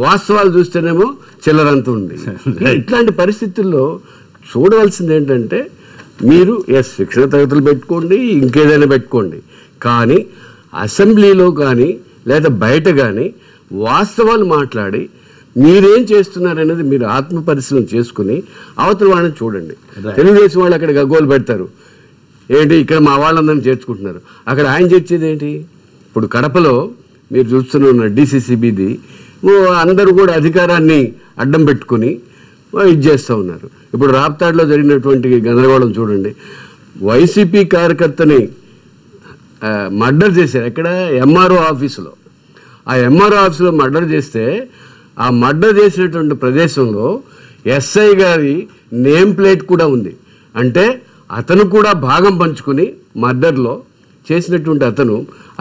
వాస్తవాలు చూస్తేనేమో చిల్లరంత ఉంది. ఇట్లాంటి పరిస్థితుల్లో చూడవలసింది ఏంటంటే మీరు శిక్షణ తరగతులు పెట్టుకోండి, ఇంకేదైనా పెట్టుకోండి, కానీ అసెంబ్లీలో కానీ లేదా బయట కానీ వాస్తవాలు మాట్లాడి మీరేం చేస్తున్నారనేది మీరు ఆత్మ పరిశీలన చేసుకుని అవతల వాళ్ళని చూడండి. తెలుగుదేశం వాళ్ళు అక్కడ గగ్గోలు పెడతారు, ఏంటి ఇక్కడ మా వాళ్ళందరినీ చేర్చుకుంటున్నారు, అక్కడ ఆయన చేర్చేది ఏంటి? ఇప్పుడు కడపలో మీరు చూస్తున్న DCCBది అందరూ కూడా అధికారాన్ని అడ్డం పెట్టుకుని ఇది చేస్తూ ఉన్నారు. ఇప్పుడు రాప్తాడ్లో జరిగినటువంటి గందరగోళం చూడండి. వైసీపీ కార్యకర్తని మర్డర్ చేశారు. ఎక్కడ? MRO ఆఫీసులో. ఆ MRO ఆఫీసులో మర్డర్ చేస్తే ఆ మర్డర్ చేసినటువంటి ప్రదేశంలో SI గారి నేమ్ ప్లేట్ కూడా ఉంది. అంటే అతను కూడా భాగం పంచుకుని మర్డర్లో చేసినటువంటి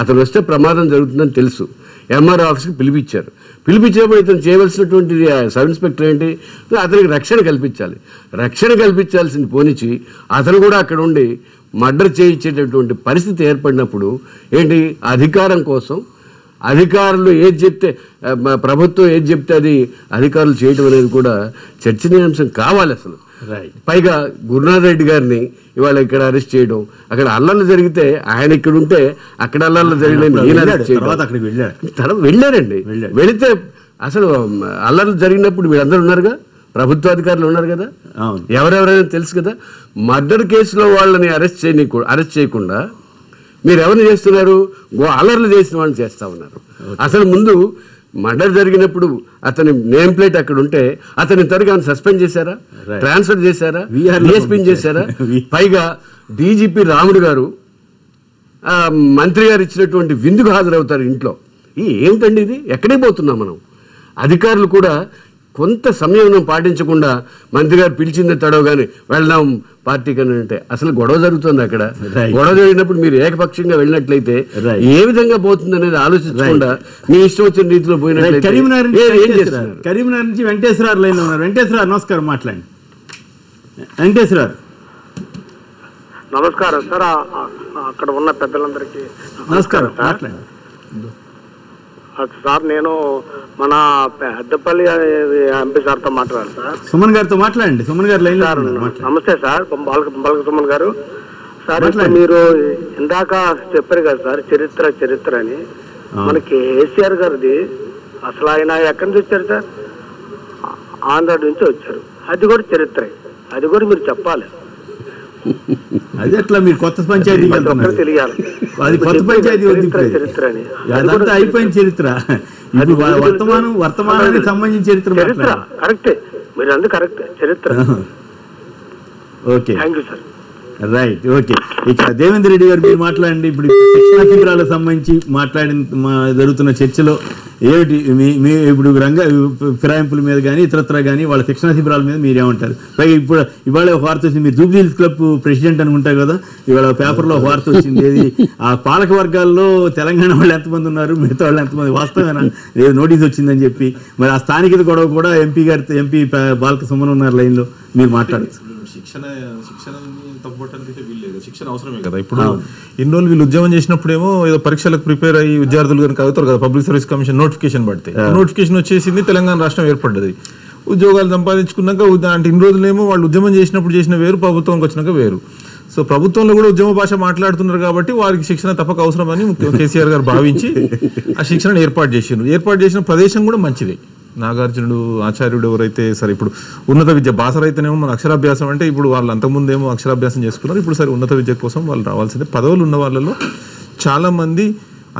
అతను వస్తే ప్రమాదం జరుగుతుందని తెలుసు. MRO ఆఫీస్కి పిలిపించారు. పిలిపించినప్పుడు ఇతను చేయవలసినటువంటి సబ్ ఇన్స్పెక్టర్ ఏంటి? అతనికి రక్షణ కల్పించాలి. రక్షణ కల్పించాల్సింది పోనిచ్చి అతను కూడా అక్కడ ఉండి మర్డర్ చేయించేటటువంటి పరిస్థితి ఏర్పడినప్పుడు ఏంటి? అధికారం కోసం అధికారులు ఏది చెప్తే, ప్రభుత్వం ఏది చెప్తే అది అధికారులు చేయటం అనేది కూడా చర్చనీయాంశం కావాలి అసలు. పైగా గురునాథ్ రెడ్డి గారిని ఇవాళ ఇక్కడ అరెస్ట్ చేయడం, అక్కడ అల్లర్లు జరిగితే ఆయన ఇక్కడ ఉంటే అక్కడ అల్లర్లు జరిగిన వెళ్ళారండి. వెళితే అసలు అల్లర్లు జరిగినప్పుడు వీళ్ళందరూ ఉన్నారుగా, ప్రభుత్వ అధికారులు ఉన్నారు కదా, ఎవరెవరైనా తెలుసు కదా. మర్డర్ కేసులో వాళ్ళని అరెస్ట్ చేయకుండా మీరు ఎవరిని చేస్తున్నారు? అల్లర్లు చేసిన వాళ్ళని చేస్తా ఉన్నారు. అసలు ముందు మర్డర్ జరిగినప్పుడు అతని నేమ్ ప్లేట్ అక్కడ ఉంటే అతని తరగా సస్పెండ్ చేశారా, ట్రాన్స్ఫర్ చేశారా, డిఎస్పీ చేశారా? పైగా DGP రాముడు గారు మంత్రి గారు ఇచ్చినటువంటి విందుకు హాజరవుతారు ఇంట్లో. ఏంటండి ఇది? ఎక్కడికి పోతున్నాం మనం? అధికారులు కూడా కొంత సమయం పాటించకుండా మంత్రి గారు పిలిచిందే తడవగానే వెళ్దాం పార్టీకి అని అంటే అసలు గొడవ జరుగుతుంది. అక్కడ గొడవ జరిగినప్పుడు మీరు ఏకపక్షంగా వెళ్ళినట్లయితే ఏ విధంగా పోతుంది అనేది ఆలోచించకుండా మీ ఇష్టం వచ్చిన రీతిలో పోయినట్లయితే కరీంనగర్ నుంచి వెంకటేశ్వర లైన్ లో ఉన్నారు. వెంకటేశ్వర నమస్కారం, మాట్లాడండి. వెంకటేశ్వర నమస్కారం సార్. అక్కడ ఉన్న పెద్దలందరికీ నమస్కారం, మాట్లాడండి సార్. నేను మన పెద్దపల్లి ఎంపీ సార్తో మాట్లాడాలి సార్. సుమన్ గారితో మాట్లాడండి. సుమన్ గారు లైన్ లో. నమస్తే సార్, బాలక సుమన్ గారు. సార్ మీరు ఇందాక చెప్పారు కదా సార్ చరిత్ర అని. మనకి కేసీఆర్ గారిది అసలు ఆయన ఎక్కడి నుంచి వచ్చారు సార్? ఆంధ్ర నుంచి వచ్చారు. అది కూడా చరిత్రే, అది కూడా మీరు చెప్పాలి. అది ఎట్లా మీరు కొత్త పంచాయతీ తెలియాలి, అది కొత్త పంచాయతీ చరిత్ర అని. అదంతా అయిపోయిన చరిత్ర. వర్తమానానికి సంబంధించిన చరిత్ర కరెక్టే, మీరు అందుకు కరెక్ట్ చరిత్ర. Okay, thank you sir. Right, okay. ఇక దేవేంద్ర రెడ్డి గారు మీరు మాట్లాడండి. ఇప్పుడు శిక్షణ కేంద్రాలకు సంబంధించి జరుగుతున్న చర్చలో ఏమిటి మీ ఇప్పుడు ఫిరాయింపుల మీద కానీ ఇతరత్ర కానీ వాళ్ళ శిక్షణ శిబిరాల మీద మీరేమంటారు? పైగా ఇప్పుడు ఇవాళ ఒక వార్త వచ్చింది, మీరు జూబ్లీ హిల్స్ క్లబ్ ప్రెసిడెంట్ అనుకుంటారు కదా, ఇవాళ పేపర్లో ఒక వార్త వచ్చింది. ఏది ఆ పాలక వర్గాల్లో తెలంగాణ వాళ్ళు ఎంతమంది ఉన్నారు, మిగతా వాళ్ళు ఎంతమంది, వాస్తవేనా? ఏదో నోటీస్ వచ్చిందని చెప్పి మరి ఆ స్థానికత గొడవ కూడా ఎంపీ బాలక సుమన్ ఉన్నారు లైన్లో, మీరు మాట్లాడచ్చు. శిక్షణ తప్పబట్టడానికి అయితే వీల్లేదు, శిక్షణ అవసరమే కదా. ఇప్పుడు ఇన్ని రోజులు వీళ్ళు ఉద్యమం చేసినప్పుడేమో ఏదో పరీక్షలకు ప్రిపేర్ అయ్యి విద్యార్థులు కనుక అవుతారు కదా, పబ్లిక్ సర్వీస్ కమిషన్ నోటిఫికేషన్ పడితే నోటిఫికేషన్ వచ్చేసింది, తెలంగాణ రాష్ట్రం ఏర్పడ్డది. ఉద్యోగాలు సంపాదించుకున్నాక అంటే ఇన్ని రోజులేమో వాళ్ళు ఉద్యమం చేసినప్పుడు చేసిన వేరు, ప్రభుత్వంకి వచ్చినాక వేరు. సో ప్రభుత్వంలో కూడా ఉద్యమ భాష మాట్లాడుతున్నారు కాబట్టి వారికి శిక్షణ తప్పక అవసరమని కేసీఆర్ గారు భావించి ఆ శిక్షణను ఏర్పాటు చేసిన ప్రదేశం కూడా మంచిది. నాగార్జునుడు ఆచార్యుడు ఎవరైతే సరే ఇప్పుడు ఉన్నత విద్య బాసరైతేనేమో మన అక్షరాభ్యాసం అంటే ఇప్పుడు వాళ్ళు అంతకుముందేమో అక్షరాభ్యాసం చేసుకున్నారు, ఇప్పుడు సరే ఉన్నత విద్య కోసం వాళ్ళు రావాల్సిందే. పదవులు ఉన్న వాళ్ళలో చాలామంది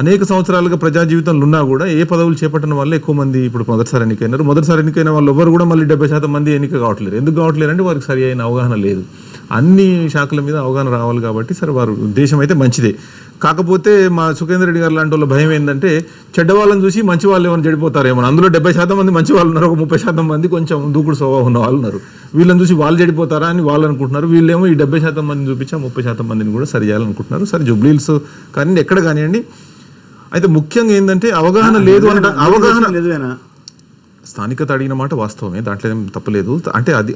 అనేక సంవత్సరాలుగా ప్రజా జీవితంలో ఉన్నా కూడా ఏ పదవులు చేపట్టిన వల్ల ఎక్కువ మంది ఇప్పుడు మొదటిసారి ఎన్నికైనారు. మొదటిసారి ఎన్నికైన వాళ్ళు ఎవరు కూడా మళ్ళీ 70% మంది ఎన్నిక కావట్లేదు. ఎందుకు కావట్లేదు అంటే వారికి సరి అయిన అవగాహన లేదు. అన్ని శాఖల మీద అవగాహన రావాలి కాబట్టి సరే వారు ఉద్దేశం అయితే మంచిదే. కాకపోతే మా సుఖేందర్ రెడ్డి గారు లాంటి వాళ్ళ భయం ఏంటంటే చెడ్డవాళ్ళని చూసి మంచి వాళ్ళు ఏమైనా చెడిపోతారేమో. అందులో 70% మంది మంచి వాళ్ళు ఉన్నారు, ఒక 30% మంది కొంచెం దూకుడు స్వభావం ఉన్న వాళ్ళు ఉన్నారు. వీళ్ళని చూసి వాళ్ళు చెడిపోతారా అని వాళ్ళు అనుకుంటున్నారు. వీళ్ళేమో ఈ 70% మందిని చూపించా 30% మందిని కూడా సరి చేయాలనుకుంటున్నారు. సరే జూబ్లీహిల్స్ కానీ ఎక్కడ కానివ్వండి. అయితే ముఖ్యంగా ఏంటంటే అవగాహన లేదు అంటే అవగాహన స్థానికత అడిగిన మాట వాస్తవమే, దాంట్లో ఏం తప్పలేదు. అంటే అది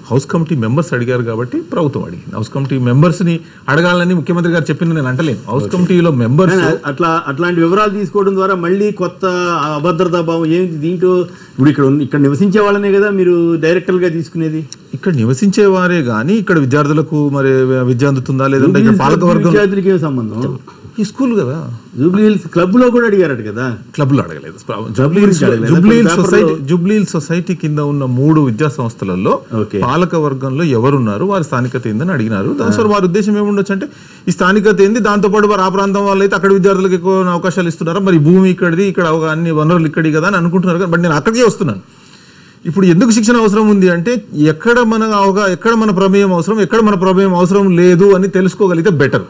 హౌస్ కమిటీ మెంబర్స్ అడిగారు కాబట్టి ప్రభుత్వం అడిగింది. హౌస్ కమిటీ మెంబర్స్ని అడగాలని ముఖ్యమంత్రి గారు చెప్పింది నేను అంటలేను. హౌస్ కమిటీలో మెంబర్స్ అట్లాంటి వివరాలు తీసుకోవడం ద్వారా మళ్ళీ కొత్త అభద్రతా భావం ఏంటి దీంట్లో? ఇప్పుడు ఇక్కడ నివసించే వాళ్ళనే కదా మీరు డైరెక్టర్గా తీసుకునేది. ఇక్కడ నివసించే వారే కానీ ఇక్కడ విద్యార్థులకు మరి విద్య అందుతుందా లేదంటే ఇక్కడ పాలకవర్గం విద్యార్థులకి ఏం సంబంధం? ఈ స్కూల్ కదా. జూబ్లీహిల్స్ క్లబ్ లో కూడా అడిగారట కదా. క్లబ్ లో అడగలేదు. జూబ్లీహిల్స్ సొసైటీ కింద ఉన్న 3 విద్యా సంస్థలలో పాలక వర్గంలో ఎవరున్నారు, వారి స్థానికత ఏందని అడిగినారు. దాని వారి ఉద్దేశం ఏముండొచ్చు అంటే ఈ స్థానికత ఏంది, దాంతోపాటు వారు ఆ ప్రాంతం వాళ్ళు అయితే అక్కడ విద్యార్థులకు ఎక్కువ అవకాశాలు ఇస్తున్నారా, మరి భూమి ఇక్కడిది, ఇక్కడ అన్ని వనరులు ఇక్కడి కదా అని అనుకుంటున్నారు. బట్ నేను అక్కడికే వస్తున్నాను. ఇప్పుడు ఎందుకు శిక్షణ అవసరం ఉంది అంటే ఎక్కడ మన ప్రమేయం అవసరం, ఎక్కడ మన ప్రమేయం అవసరం లేదు అని తెలుసుకోగలిగితే బెటర్.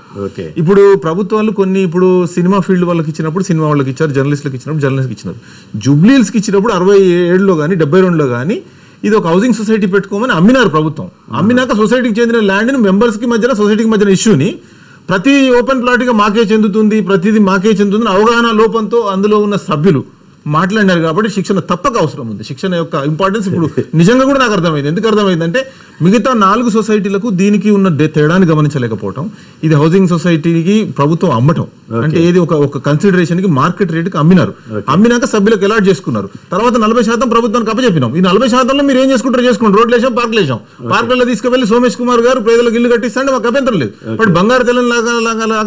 ఇప్పుడు ప్రభుత్వాలు కొన్ని ఇప్పుడు సినిమా ఫీల్డ్ వాళ్ళకి ఇచ్చినప్పుడు సినిమా వాళ్ళకి ఇచ్చారు, జర్నలిస్టులకు ఇచ్చినప్పుడు జర్నలిస్ట్కి ఇచ్చినారు. జూబ్లీహిల్స్కి ఇచ్చినప్పుడు 67లో కానీ 72లో కానీ ఇది ఒక హౌసింగ్ సొసైటీ పెట్టుకోమని అమ్మినారు ప్రభుత్వం. అమ్మినాక సొసైటీకి చెందిన ల్యాండ్ని మెంబర్స్కి మధ్యన సొసైటీకి మధ్యన ఇష్యూని ప్రతి ఓపెన్ ప్లాట్గా మాకే చెందుతుంది, ప్రతిదీ మాకే చెందుతుంది అవగాహన లోపంతో అందులో ఉన్న సభ్యులు మాట్లాడినారు. కాబట్టి శిక్షణ తప్పక అవసరం ఉంది. శిక్షణ యొక్క ఇంపార్టెన్స్ ఇప్పుడు నిజంగా కూడా నాకు అర్థమైంది. ఎందుకు అర్థమైందంటే మిగతా 4 సొసైటీలకు దీనికి ఉన్న తేడాన్ని గమనించలేకపోవటం. ఇది హౌసింగ్ సొసైటీకి ప్రభుత్వం అమ్మటం అంటే ఏది ఒక కన్సిడరేషన్ కి మార్కెట్ రేటుకి అమ్మినారు. అమ్మినాక సభ్యులకు అలాట్ చేసుకున్నారు. తర్వాత 40% ప్రభుత్వానికి అప్పచెప్పినాం. ఈ 40%లో మీరు ఏం చేసుకుంటారు చేసుకోండి. రోడ్లు వేసాం, పార్కులు వేసాం. పార్కులలో తీసుకువెళ్ళి సోమేష్ కుమార్ గారు పేదలకు ఇల్లు కట్టిస్తాండి, మాకు అభ్యంతరం లేదు. బట్ బంగారు తెలంగాణ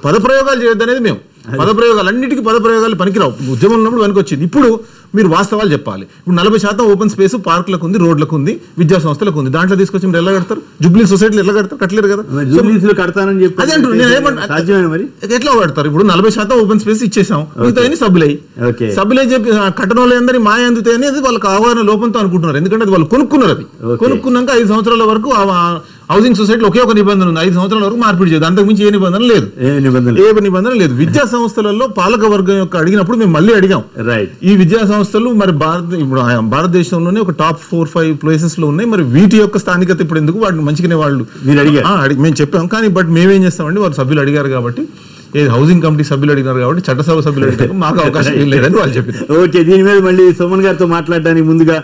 పదప్రయోగాలు చేయొద్దు అనేది మేము. పదప్రయోగాలు అన్నిటికీ పదప్రయోగాలు పనికిరావు. ఉద్యమం ఉన్నప్పుడు పనికొచ్చింది. ఇప్పుడు మీరు వాస్తవాలు చెప్పాలి. ఇప్పుడు 40% ఓపెన్ స్పేస్ పార్కులకు ఉంది, రోడ్లకు ఉంది, విద్యా సంస్థలకు ఉంది. దాంట్లో తీసుకొచ్చి మీరు ఎలా కడతారు? జూబ్లీ సొసైటీలు ఎలా కడతారు? కట్టలేరు కదా. కడతానని చెప్పి అదే అంటున్నారు. మరి ఎట్లా కడతారు? ఇప్పుడు 40% ఓపెన్ స్పేస్ ఇచ్చేసాం, మిగతా సబ్బులై చెప్పి కట్టడంలో అందరి మాయ అందుతాయి అనేది వాళ్ళకి అవగాహన లోపంతో అనుకుంటున్నారు. ఎందుకంటే అది వాళ్ళు కొనుక్కున్నారు. అది కొనుక్కున్నాక 5 సంవత్సరాల వరకు హౌసింగ్ సొసైటీలో ఒకే ఒక నిబంధన ఉంది, 5 సంవత్సరాల వరకు మార్పిడి చేయదు. అంతకుమించి ఏ నిబంధన లేదు. విద్యా సంస్థలలో పాలక వర్గం యొక్క అడిగినప్పుడు మేము మళ్ళీ అడిగాం. ఈ విద్యా సంస్థలు మరి భారతదేశంలోనే ఒక టాప్ 4-5 ప్లేసెస్ లో ఉన్నాయి. మరి వీటి యొక్క స్థానికత ఇప్పుడు ఎందుకు? వాటిని మంచిగానే వాళ్ళు మేము చెప్పాం. కానీ బట్ మేమేం చేస్తామండి, వారు సభ్యులు అడిగారు కాబట్టి, హౌసింగ్ కమిటీ సభ్యులు అడిగినారు కాబట్టి, చట్టసభ సభ్యులు అడిగారు, మాకు అవకాశం లేదని వాళ్ళు చెప్పారు. ఓకే, దీని మీద మళ్ళీ సోమన్ గారితో మాట్లాడడానికి ముందుగా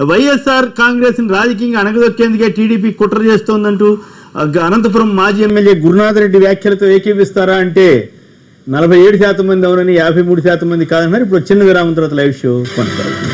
వైఎస్ఆర్ కాంగ్రెస్ రాజకీయంగా అణగదొక్కేందుకే టీడీపీ కుట్ర చేస్తోందంటూ అనంతపురం మాజీ ఎమ్మెల్యే గురునాథ్ రెడ్డి వ్యాఖ్యలతో ఏకీపిస్తారా అంటే 47% మంది అవునని, 53% మంది కాదన్నారు. ఇప్పుడు చిన్న విరామం తర్వాత లైవ్ షో కొనసాగుతుంది.